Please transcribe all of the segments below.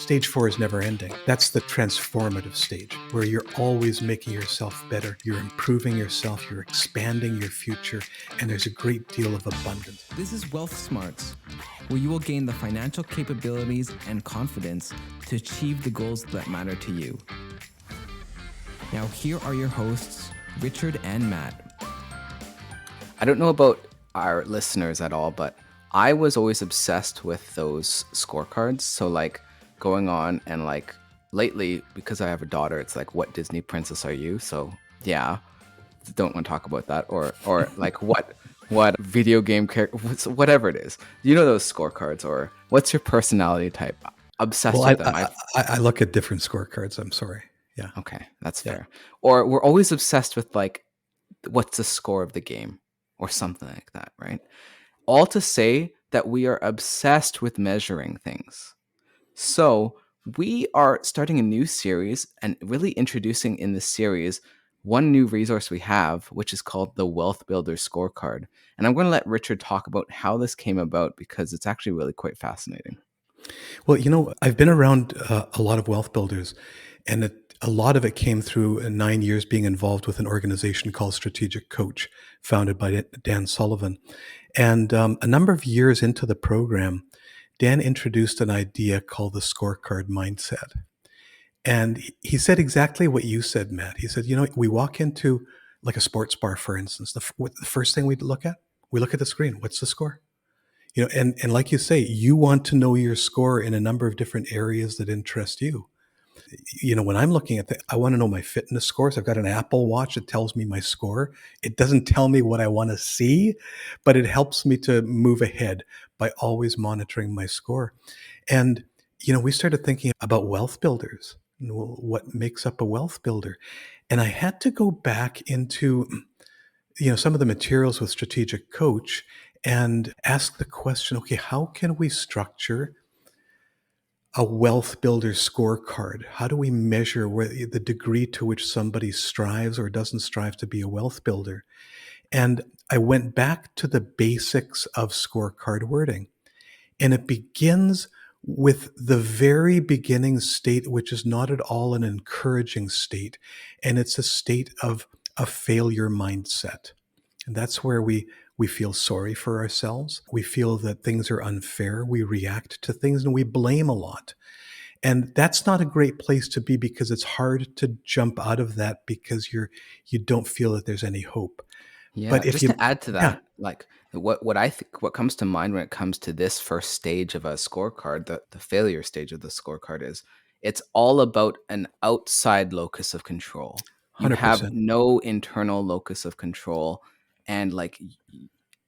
Stage 4 is never ending. That's the transformative stage where you're always making yourself better. You're improving yourself. You're expanding your future. And there's a great deal of abundance. This is WealthSmarts, where you will gain the financial capabilities and confidence to achieve the goals that matter to you. Now, here are your hosts, Richard and Matt. I don't know about our listeners at all, but I was always obsessed with those scorecards. So like going on and like lately, because I have a daughter, it's like, what Disney princess are you? So yeah, don't want to talk about that. Or like what video game character, whatever it is. You know those scorecards, or what's your personality type? Obsessed with them. I look at different scorecards. I'm sorry. Yeah. Okay, that's fair. Or we're always obsessed with like, what's the score of the game or something like that, right? All to say that we are obsessed with measuring things. So we are starting a new series and really introducing in this series one new resource we have, which is called the Wealth Builder Scorecard. And I'm going to let Richard talk about how this came about because it's actually really quite fascinating. Well, you know, I've been around a lot of wealth builders, and a lot of it came through 9 years being involved with an organization called Strategic Coach, founded by Dan Sullivan. And a number of years into the program, Dan introduced an idea called the scorecard mindset. And he said exactly what you said, Matt. He said, you know, we walk into like a sports bar, for instance, the first thing we look at the screen. What's the score? You know, and like you say, you want to know your score in a number of different areas that interest you. You know, when I'm looking at I want to know my fitness scores. I've got an Apple Watch that tells me my score. It doesn't tell me what I want to see, but it helps me to move ahead by always monitoring my score. And, you know, we started thinking about wealth builders. What makes up a wealth builder? And I had to go back into, you know, some of the materials with Strategic Coach and ask the question, okay, how can we structure a wealth builder scorecard? How do we measure the degree to which somebody strives or doesn't strive to be a wealth builder? And I went back to the basics of scorecard wording. And it begins with the very beginning state, which is not at all an encouraging state. And it's a state of a failure mindset. And that's where we feel sorry for ourselves. We feel that things are unfair. We react to things and we blame a lot. And that's not a great place to be because it's hard to jump out of that because you don't feel that there's any hope. Yeah, But if just you to add to that, like what I think, what comes to mind when it comes to this first stage of a scorecard, the failure stage of the scorecard is it's all about an outside locus of control. You 100%. have no internal locus of control, and like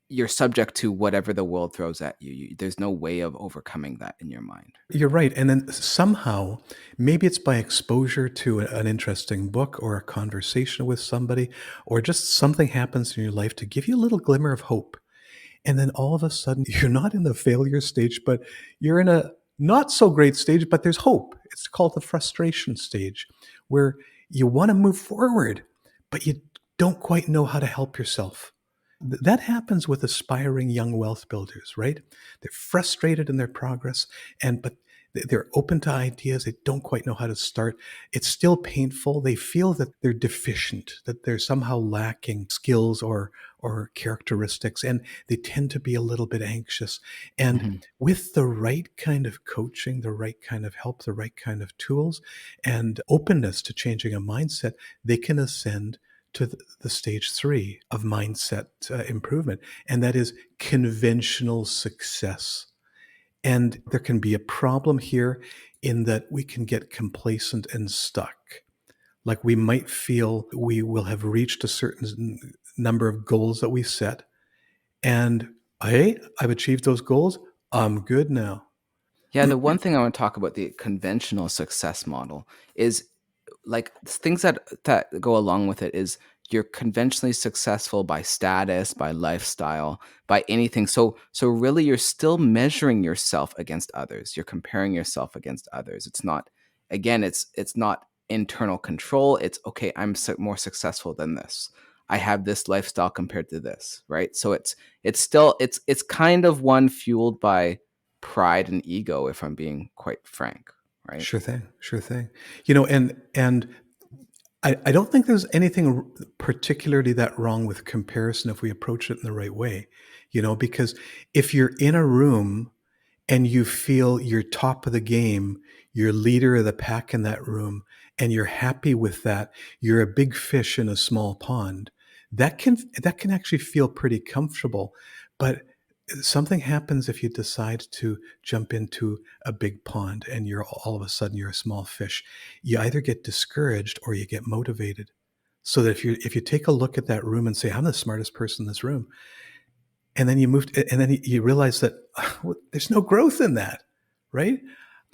you're subject to whatever the world throws at you. There's no way of overcoming that in your mind. You're right. And then somehow, maybe it's by exposure to an interesting book or a conversation with somebody, or just something happens in your life to give you a little glimmer of hope. And then all of a sudden, you're not in the failure stage, but you're in a not so great stage, but there's hope. It's called the frustration stage, where you want to move forward, but you don't quite know how to help yourself. That happens with aspiring young wealth builders, right? They're frustrated in their progress, but they're open to ideas. They don't quite know how to start. It's still painful. They feel that they're deficient, that they're somehow lacking skills or characteristics, and they tend to be a little bit anxious. And with the right kind of coaching, the right kind of help, the right kind of tools, and openness to changing a mindset, they can ascend to the stage 3 of mindset improvement, and that is conventional success. And there can be a problem here in that we can get complacent and stuck. Like we might feel we will have reached a certain number of goals that we set, and hey, I've achieved those goals. I'm good now. Yeah, the one thing I want to talk about the conventional success model is like things that go along with it is you're conventionally successful by status, by lifestyle, by anything. So really you're still measuring yourself against others. You're comparing yourself against others. It's not, again, it's not internal control. It's okay, I'm more successful than this. I have this lifestyle compared to this, right? So it's still kind of one fueled by pride and ego, if I'm being quite frank, right? Sure thing. Sure thing. And I don't think there's anything particularly that wrong with comparison if we approach it in the right way, because if you're in a room and you feel you're top of the game, you're leader of the pack in that room, and you're happy with that, you're a big fish in a small pond. That can actually feel pretty comfortable, but something happens if you decide to jump into a big pond and you're all of a sudden you're a small fish. You either get discouraged or you get motivated. So that if you take a look at that room and say, I'm the smartest person in this room, and then you realize that there's no growth in that, right?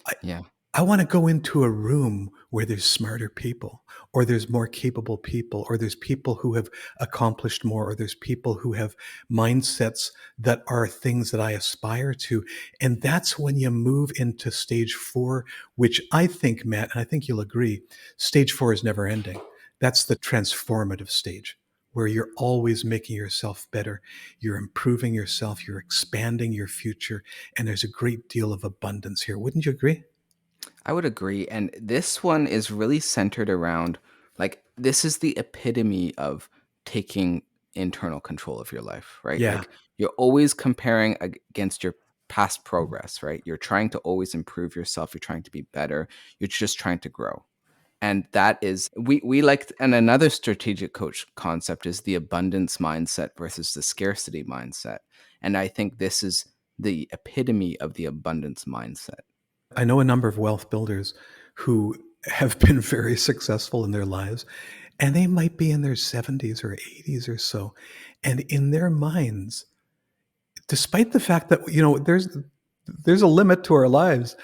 I, Yeah. I want to go into a room where there's smarter people, or there's more capable people, or there's people who have accomplished more, or there's people who have mindsets that are things that I aspire to. And that's when you move into stage 4, which I think, Matt, and I think you'll agree, stage 4 is never ending. That's the transformative stage, where you're always making yourself better. You're improving yourself, you're expanding your future, and there's a great deal of abundance here. Wouldn't you agree? I would agree. And this one is really centered around like, this is the epitome of taking internal control of your life, right? Yeah, Like, you're always comparing against your past progress, right? You're trying to always improve yourself. You're trying to be better. You're just trying to grow. And that is, we like, and another strategic coach concept is the abundance mindset versus the scarcity mindset. And I think this is the epitome of the abundance mindset. I know a number of wealth builders who have been very successful in their lives, and they might be in their 70s or 80s or so. And in their minds, despite the fact that, there's a limit to our lives,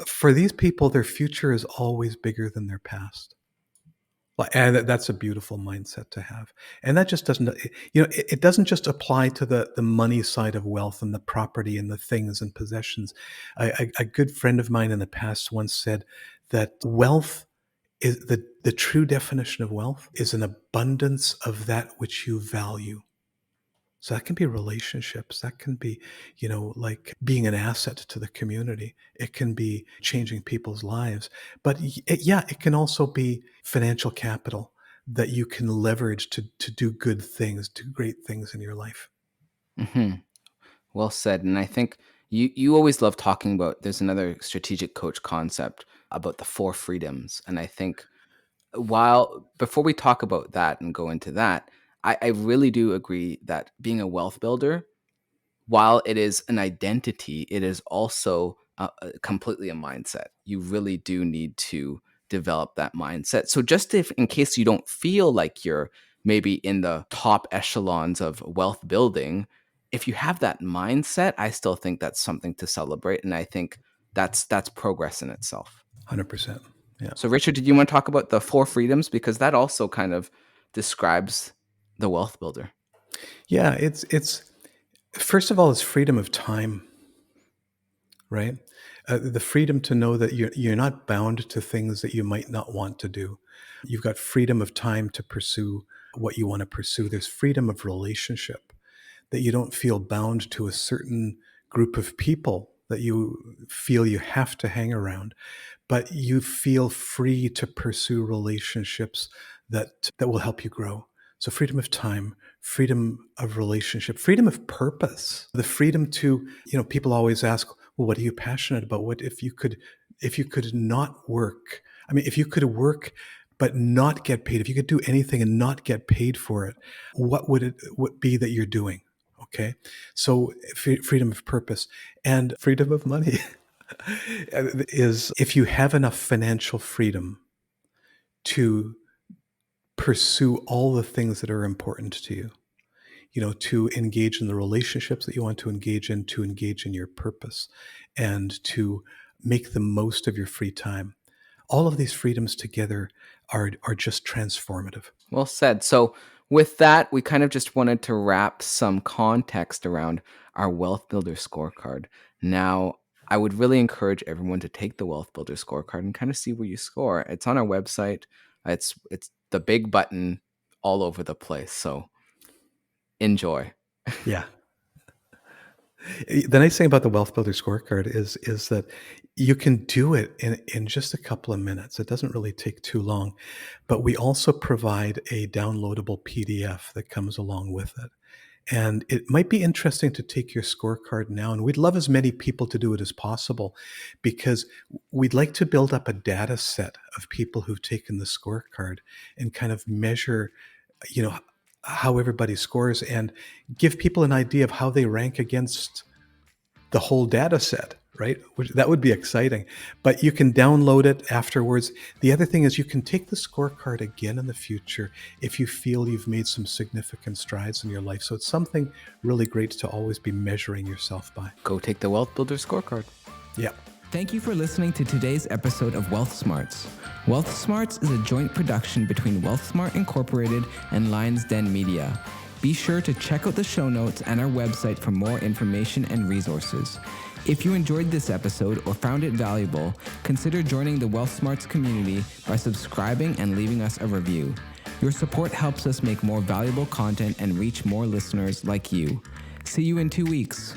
for these people, their future is always bigger than their past. And that's a beautiful mindset to have. And that just doesn't, it doesn't just apply to the money side of wealth and the property and the things and possessions. A good friend of mine in the past once said that wealth is the true definition of wealth is an abundance of that which you value. So that can be relationships. That can be, like being an asset to the community. It can be changing people's lives. But it can also be financial capital that you can leverage to do good things, do great things in your life. Hmm. Well said. And I think you always love talking about, there's another strategic coach concept about the 4 freedoms. And I think, while before we talk about that and go into that, I really do agree that being a wealth builder, while it is an identity, it is also completely a mindset. You really do need to develop that mindset. So, just if in case you don't feel like you're maybe in the top echelons of wealth building, if you have that mindset, I still think that's something to celebrate, and I think that's progress in itself. 100%. Yeah. So, Richard, did you want to talk about the 4 freedoms, because that also kind of describes the wealth builder? Yeah. It's first of all, it's freedom of time, right? The freedom to know that you're not bound to things that you might not want to do. You've got freedom of time to pursue what you want to pursue. There's freedom of relationship, that you don't feel bound to a certain group of people that you feel you have to hang around, but you feel free to pursue relationships that will help you grow. So freedom of time, freedom of relationship, freedom of purpose, the freedom to, people always ask, well, what are you passionate about? What if you could not work? I mean, if you could work but not get paid, if you could do anything and not get paid for it, what would it would be that you're doing? Okay. So freedom of purpose and freedom of money is if you have enough financial freedom to pursue all the things that are important to you, to engage in the relationships that you want to engage in your purpose, and to make the most of your free time. All of these freedoms together are just transformative. Well said. So, with that, we kind of just wanted to wrap some context around our Wealth Builder scorecard. Now, I would really encourage everyone to take the Wealth Builder scorecard and kind of see where you score. It's on our website. It's the big button all over the place. So, enjoy. Yeah. The nice thing about the Wealth Builder Scorecard is that You can do it in just a couple of minutes. It doesn't really take too long. But we also provide a downloadable PDF that comes along with it. And it might be interesting to take your scorecard now, and we'd love as many people to do it as possible because we'd like to build up a data set of people who've taken the scorecard and kind of measure, you know, how everybody scores and give people an idea of how they rank against the whole data set, right? That would be exciting. But you can download it afterwards. The other thing is you can take the scorecard again in the future if you feel you've made some significant strides in your life. So it's something really great to always be measuring yourself by. Go take the Wealth Builder Scorecard. Yeah. Thank you for listening to today's episode of WealthSmarts. WealthSmarts is a joint production between WealthSmart Incorporated and Lion's Den Media. Be sure to check out the show notes and our website for more information and resources. If you enjoyed this episode or found it valuable, consider joining the WealthSmarts community by subscribing and leaving us a review. Your support helps us make more valuable content and reach more listeners like you. See you in 2 weeks.